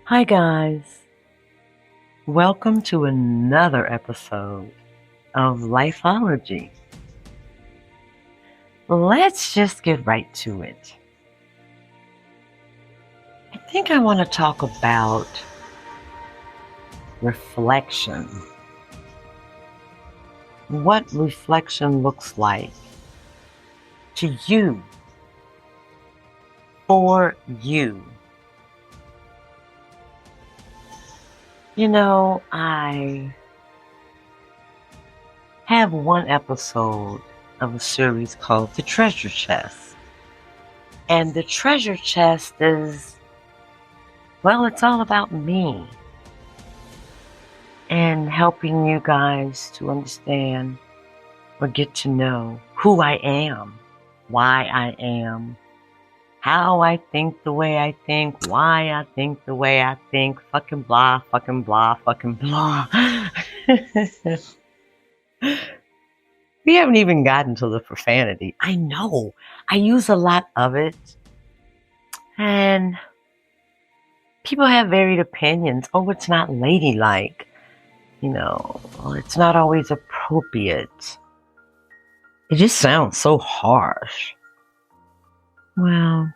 Hi, guys. Welcome to another episode of Lifeology. Let's just get right to it. I think I want to talk about reflection. What reflection looks like to you, for you. I have one episode of a series called The Treasure Chest. And the treasure chest is, well, it's all about me and helping you guys to understand or get to know who I am, why I am, how I think the way I think, why I think the way I think, fucking blah, fucking blah, fucking blah. We haven't even gotten to the profanity. I know. I use a lot of it. And people have varied opinions. Oh, it's not ladylike. It's not always appropriate. It just sounds so harsh. Well,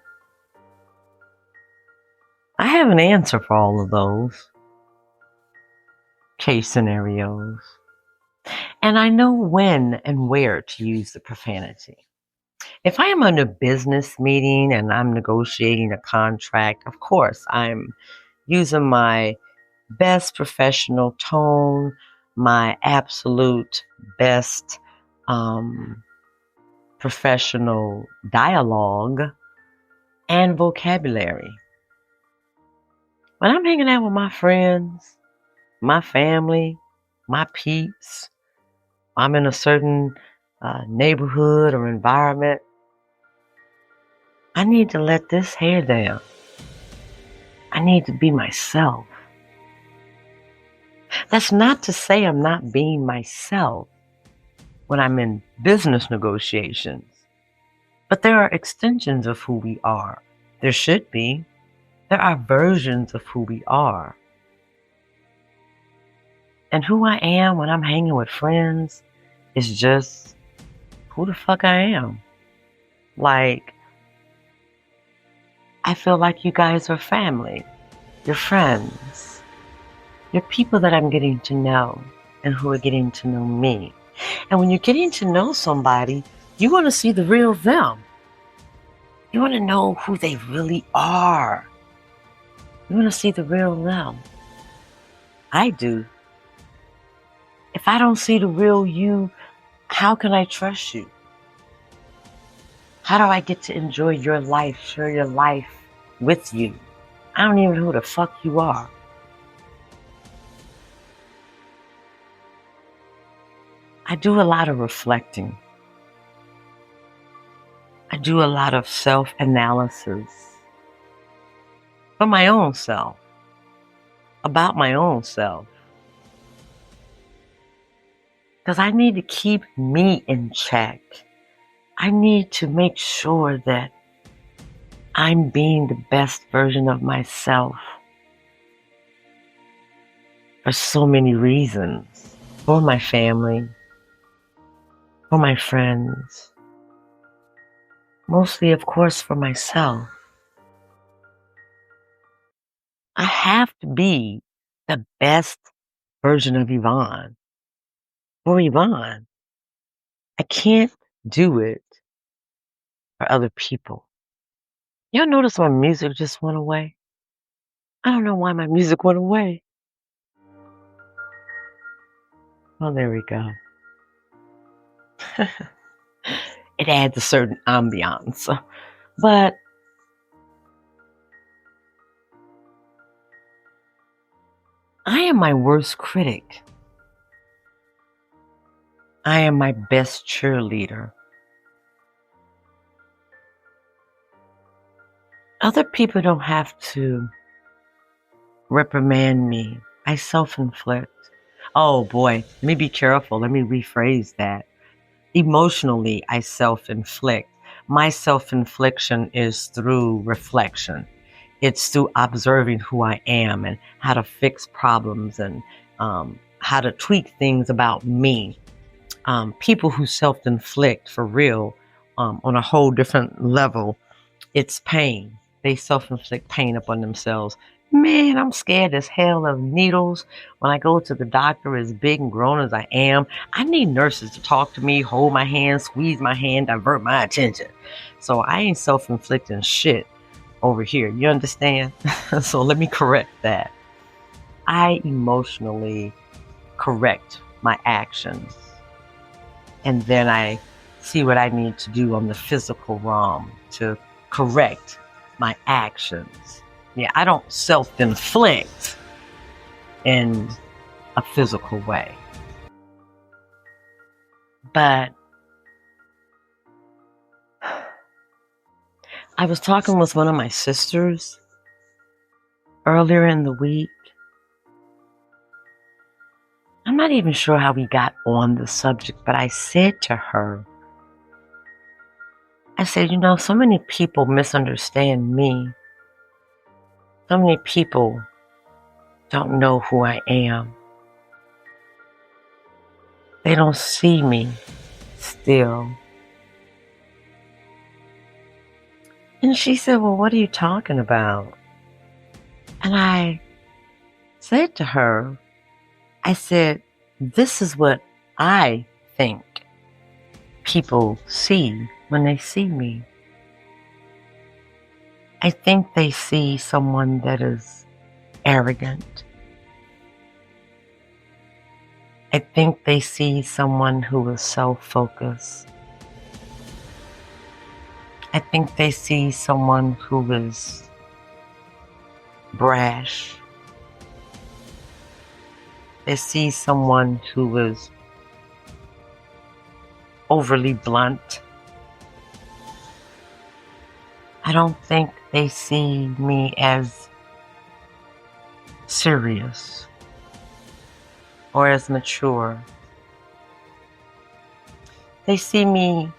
I have an answer for all of those case scenarios. And I know when and where to use the profanity. If I am in a business meeting and I'm negotiating a contract, of course, I'm using my best professional tone, my absolute best professional dialogue and vocabulary. When I'm hanging out with my friends, my family, my peeps, I'm in a certain neighborhood or environment, I need to let this hair down. I need to be myself. That's not to say I'm not being myself when I'm in business negotiations. But there are extensions of who we are. There should be. There are versions of who we are. And who I am when I'm hanging with friends is just who the fuck I am. Like, I feel like you guys are family. You're friends. You're people that I'm getting to know and who are getting to know me. And when you're getting to know somebody, you want to see the real them. You want to know who they really are. You want to see the real them. I do. If I don't see the real you, how can I trust you? How do I get to enjoy your life, share your life with you? I don't even know who the fuck you are. I do a lot of reflecting. I do a lot of self-analysis for my own self, about my own self. Because I need to keep me in check. I need to make sure that I'm being the best version of myself for so many reasons. For my family, for my friends, mostly, of course, for myself. I have to be the best version of Yvonne for Yvonne. I can't do it for other people. Y'all notice my music just went away? I don't know why my music went away. Well, there we go. It adds a certain ambiance. But I am my worst critic. I am my best cheerleader. Other people don't have to reprimand me. I self-inflict. Oh boy, let me be careful. Let me rephrase that. Emotionally, I self-inflict. My self-infliction is through reflection. It's through observing who I am and how to fix problems and how to tweak things about me. People who self-inflict for real, on a whole different level, it's pain. They self-inflict pain upon themselves. Man, I'm scared as hell of needles. When I go to the doctor, as big and grown as I am, I need nurses to talk to me, hold my hand, squeeze my hand, divert my attention. So I ain't self-inflicting shit over here. You understand? So let me correct that. I emotionally correct my actions. And then I see what I need to do on the physical realm to correct my actions. Yeah, I don't self-inflict in a physical way. But I was talking with one of my sisters earlier in the week. I'm not even sure how we got on the subject, but I said to her, I said, so many people misunderstand me. So many people don't know who I am. They don't see me still. And she said, well, what are you talking about? And I said to her, I said, this is what I think people see when they see me. I think they see someone that is arrogant. I think they see someone who is self-focused. I think they see someone who is brash. They see someone who is overly blunt. I don't think they see me as serious or as mature. They see me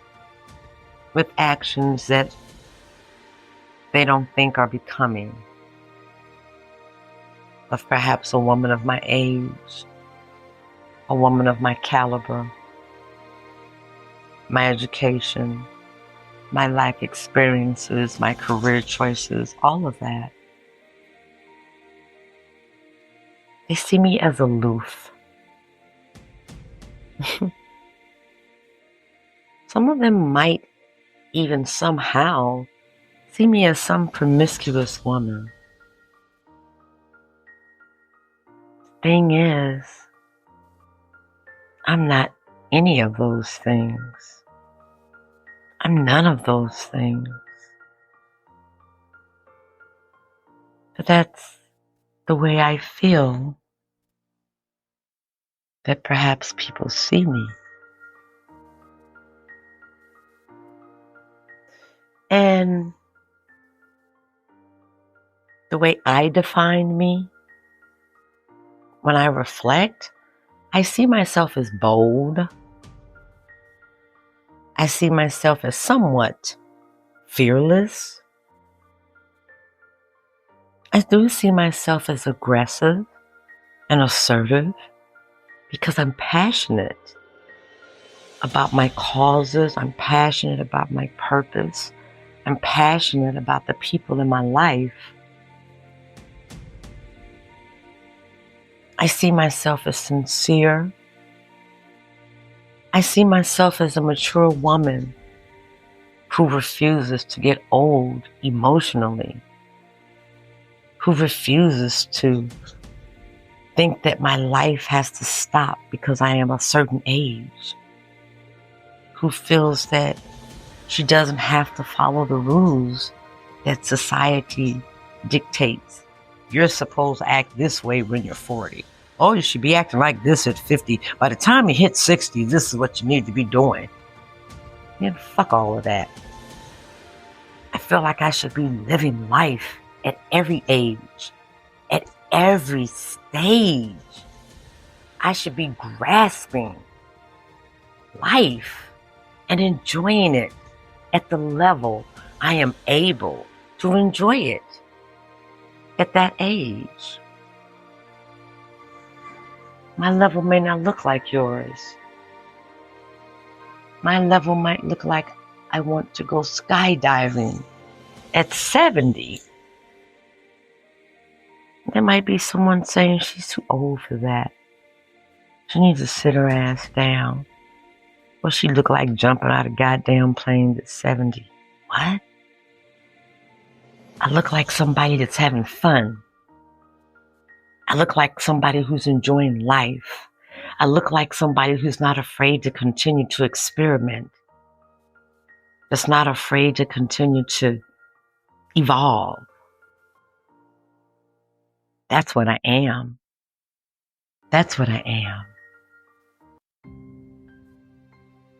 with actions that they don't think are becoming of perhaps a woman of my age, a woman of my caliber, my education, my life experiences, my career choices, all of that. They see me as aloof. Some of them might even somehow see me as some promiscuous woman. Thing is, I'm not any of those things. I'm none of those things. But that's the way I feel that perhaps people see me. And the way I define me, when I reflect, I see myself as bold. I see myself as somewhat fearless. I do see myself as aggressive and assertive because I'm passionate about my causes. I'm passionate about my purpose. I'm passionate about the people in my life. I see myself as sincere. I see myself as a mature woman who refuses to get old emotionally, who refuses to think that my life has to stop because I am a certain age, who feels that she doesn't have to follow the rules that society dictates. You're supposed to act this way when you're 40. Oh, you should be acting like this at 50. By the time you hit 60, this is what you need to be doing. Man, fuck all of that. I feel like I should be living life at every age, at every stage. I should be grasping life and enjoying it at the level I am able to enjoy it. at that age. My level may not look like yours. My level might look like I want to go skydiving at 70. There might be someone saying she's too old for that. She needs to sit her ass down. What she look like jumping out of goddamn planes at 70? What? I look like somebody that's having fun. I look like somebody who's enjoying life. I look like somebody who's not afraid to continue to experiment. That's not afraid to continue to evolve. That's what I am. That's what I am.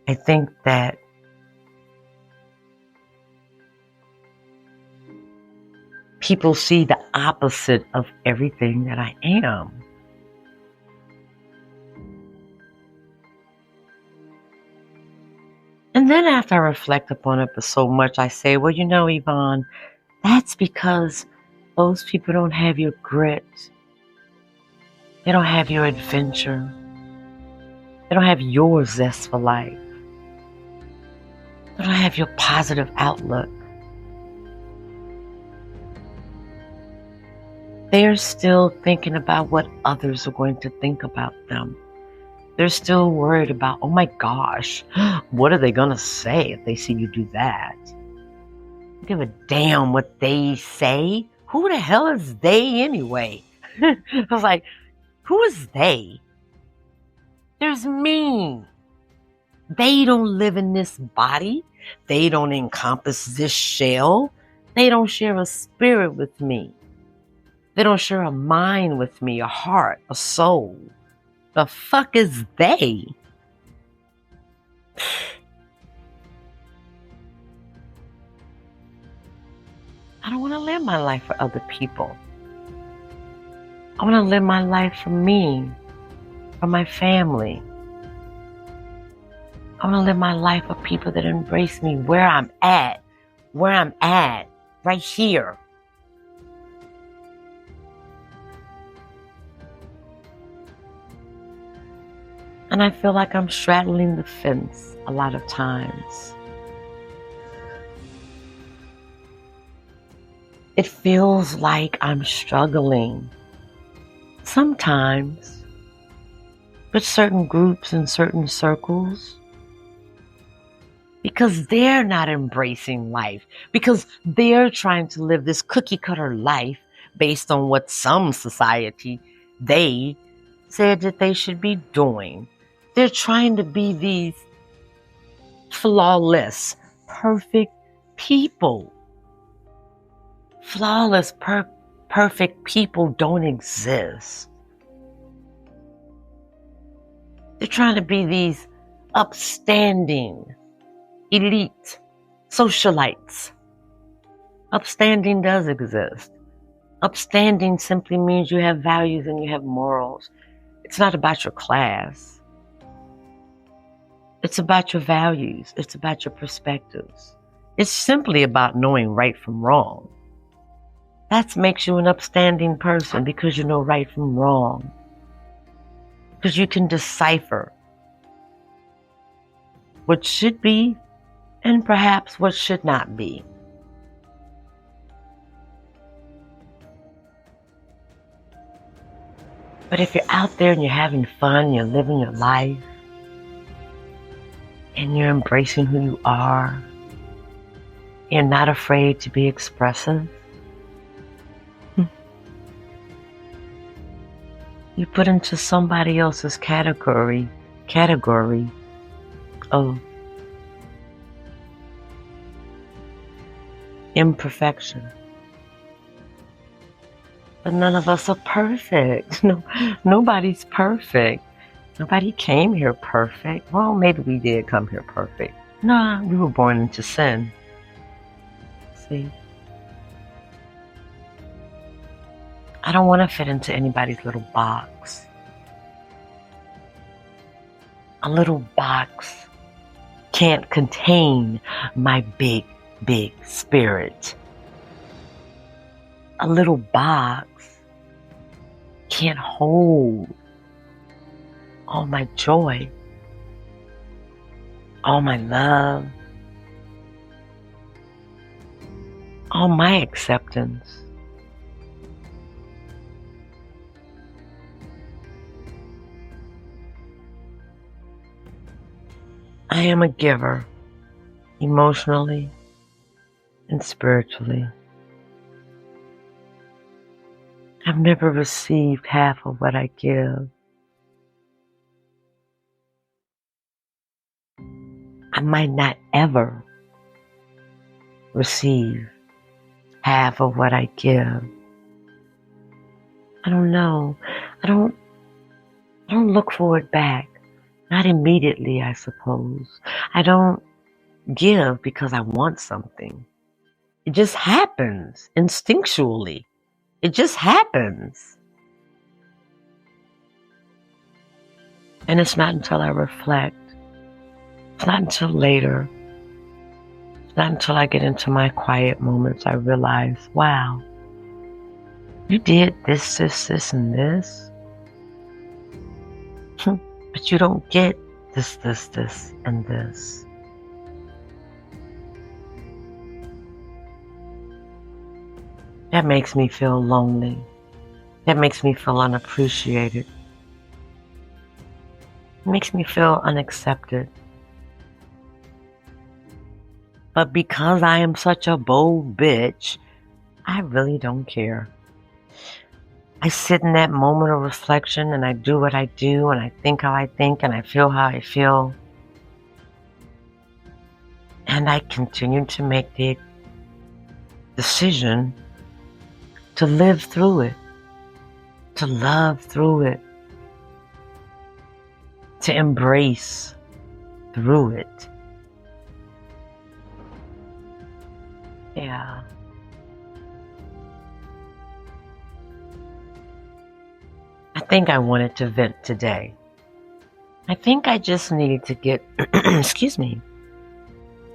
I think that people see the opposite of everything that I am. And then after I reflect upon it so much, I say, well, you know, Yvonne, that's because those people don't have your grit. They don't have your adventure. They don't have your zest for life. They don't have your positive outlook. They're still thinking about what others are going to think about them. They're still worried about, oh my gosh, what are they going to say if they see you do that? Don't give a damn what they say. Who the hell is they anyway? I was like, who is they? There's me. They don't live in this body. They don't encompass this shell. They don't share a spirit with me. They don't share a mind with me, a heart, a soul. The fuck is they? I don't want to live my life for other people. I want to live my life for me, for my family. I want to live my life for people that embrace me where I'm at, right here. And I feel like I'm straddling the fence a lot of times. It feels like I'm struggling sometimes with certain groups and certain circles because they're not embracing life, because they're trying to live this cookie cutter life based on what some society they said that they should be doing. They're trying to be these flawless, perfect people. Flawless, perfect people don't exist. They're trying to be these upstanding, elite socialites. Upstanding does exist. Upstanding simply means you have values and you have morals. It's not about your class. It's about your values. It's about your perspectives. It's simply about knowing right from wrong. That makes you an upstanding person because you know right from wrong. Because you can decipher what should be and perhaps what should not be. But if you're out there and you're having fun, you're living your life, and you're embracing who you are, you're not afraid to be expressive, you put into somebody else's category of imperfection. But none of us are perfect. No, nobody's perfect. Nobody came here perfect. Well, maybe we did come here perfect. Nah, we were born into sin. See? I don't want to fit into anybody's little box. A little box can't contain my big, big spirit. a little box can't hold all my joy, all my love, all my acceptance. I am a giver, emotionally and spiritually. I've never received half of what I give. I might not ever receive half of what I give. I don't know. I don't look for it back. Not immediately, I suppose. I don't give because I want something. It just happens instinctually. It just happens. And it's not until I reflect. It's not until later. It's not until I get into my quiet moments I realize, wow, you did this, and this. But you don't get this, and this. That makes me feel lonely. That makes me feel unappreciated. It makes me feel unaccepted. But because I am such a bold bitch, I really don't care. I sit in that moment of reflection and I do what I do and I think how I think and I feel how I feel. And I continue to make the decision to live through it, to love through it, to embrace through it. Yeah. I think I wanted to vent today. I think I just needed to get, excuse me,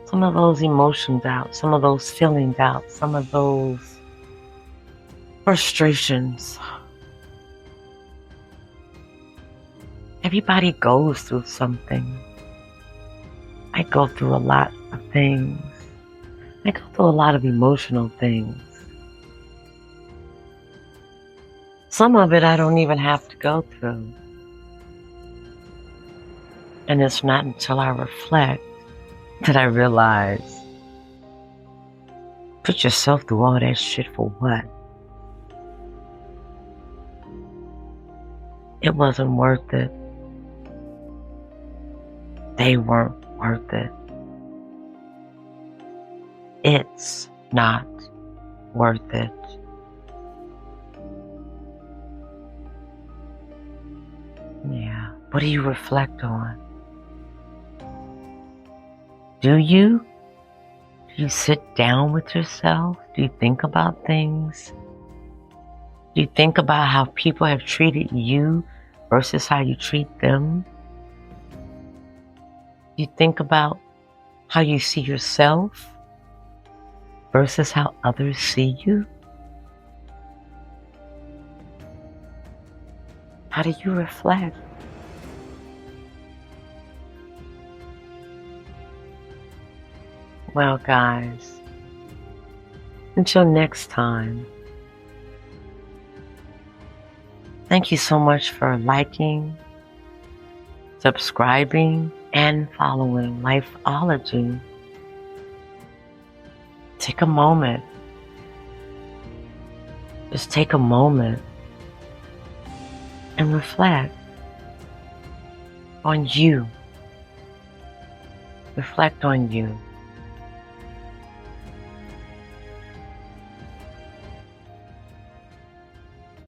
some of those emotions out, some of those feelings out, some of those frustrations. Everybody goes through something. I go through a lot of things. I go through a lot of emotional things. Some of it I don't even have to go through. And it's not until I reflect that I realize, put yourself through all that shit for what? It wasn't worth it. They weren't worth it. It's not worth it. Yeah. What do you reflect on? Do you? Do you sit down with yourself? Do you think about things? Do you think about how people have treated you versus how you treat them? Do you think about how you see yourself versus how others see you? How do you reflect? Well, guys, until next time, thank you so much for liking, subscribing, and following Lifeology. Take a moment. Just take a moment and reflect on you. Reflect on you.